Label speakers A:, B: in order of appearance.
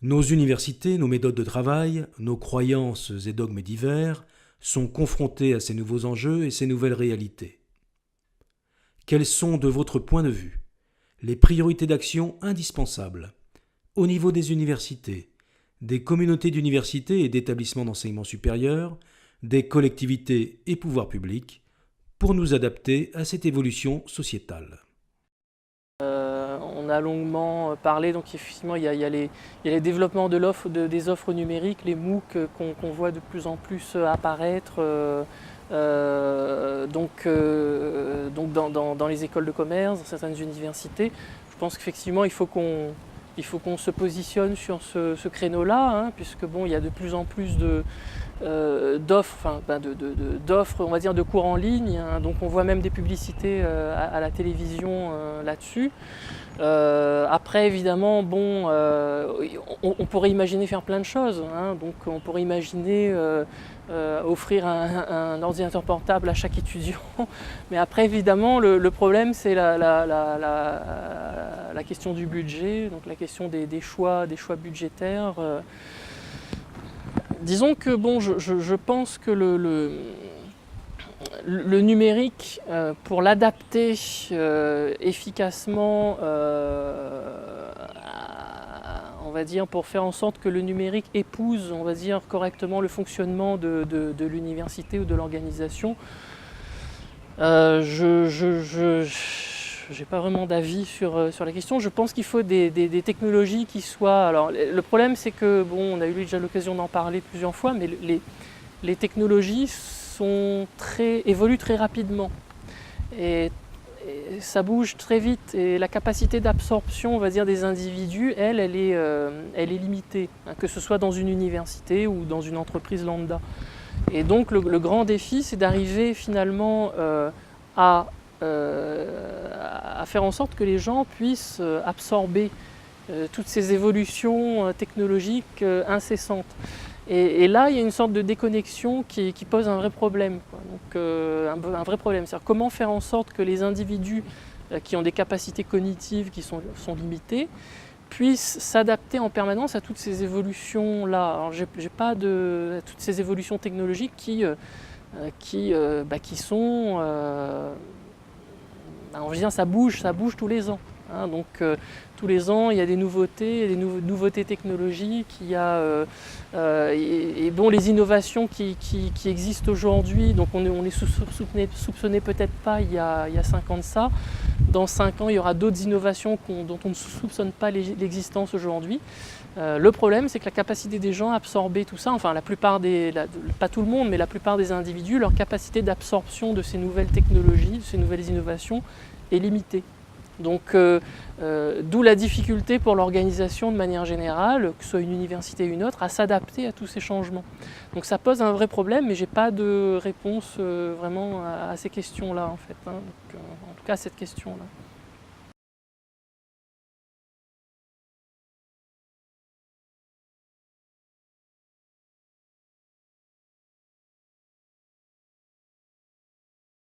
A: Nos universités, nos méthodes de travail, nos croyances et dogmes divers sont confrontés à ces nouveaux enjeux et ces nouvelles réalités. Quelles sont, de votre point de vue, les priorités d'action indispensables au niveau des universités, des communautés d'universités et d'établissements d'enseignement supérieur, des collectivités et pouvoirs publics, pour nous adapter à cette évolution sociétale?
B: On a longuement parlé, donc effectivement il y a les développements de des offres numériques, les MOOC qu'on voit de plus en plus apparaître dans les écoles de commerce, dans certaines universités. Je pense qu'effectivement il faut qu'on se positionne sur ce créneau-là, hein, puisque bon, il y a de plus en plus d'offres, on va dire, de cours en ligne, hein, donc on voit même des publicités à la télévision là-dessus. Après, évidemment, bon, on pourrait imaginer faire plein de choses, hein, donc on pourrait imaginer offrir un ordinateur portable à chaque étudiant, mais après, évidemment, le problème, c'est la question du budget, donc la question des choix budgétaires. Disons que bon, je pense que le numérique, pour l'adapter efficacement, on va dire, pour faire en sorte que le numérique épouse, on va dire, correctement le fonctionnement de l'université ou de l'organisation, j'ai pas vraiment d'avis sur la question. Je pense qu'il faut des technologies qui soient... Alors, le problème, c'est que, bon, on a eu déjà l'occasion d'en parler plusieurs fois, mais les technologies évoluent très rapidement. Et ça bouge très vite. Et la capacité d'absorption, on va dire, des individus, elle est limitée, hein, que ce soit dans une université ou dans une entreprise lambda. Et donc, le grand défi, c'est d'arriver finalement à faire en sorte que les gens puissent absorber toutes ces évolutions technologiques incessantes. Et là, il y a une sorte de déconnexion qui pose un vrai problème, quoi. Donc, un vrai problème. C'est-à-dire comment faire en sorte que les individus qui ont des capacités cognitives qui sont limitées puissent s'adapter en permanence à toutes ces évolutions-là. Alors, j'ai pas à toutes ces évolutions technologiques qui sont... on vient, ça bouge tous les ans. Hein, donc tous les ans, il y a des nouveautés, nouveautés technologiques, il y a et bon, les innovations qui existent aujourd'hui, donc on les soupçonnait peut-être pas il y a 5 ans de ça. Dans 5 ans, il y aura d'autres innovations dont on ne soupçonne pas l'existence aujourd'hui. Le problème, c'est que la capacité des gens à absorber tout ça, enfin la plupart pas tout le monde, mais la plupart des individus, leur capacité d'absorption de ces nouvelles technologies, de ces nouvelles innovations est limitée. Donc, d'où la difficulté pour l'organisation de manière générale, que ce soit une université ou une autre, à s'adapter à tous ces changements. Donc ça pose un vrai problème, mais je n'ai pas de réponse vraiment à ces questions-là, en fait, hein. Donc, en tout cas à cette question-là.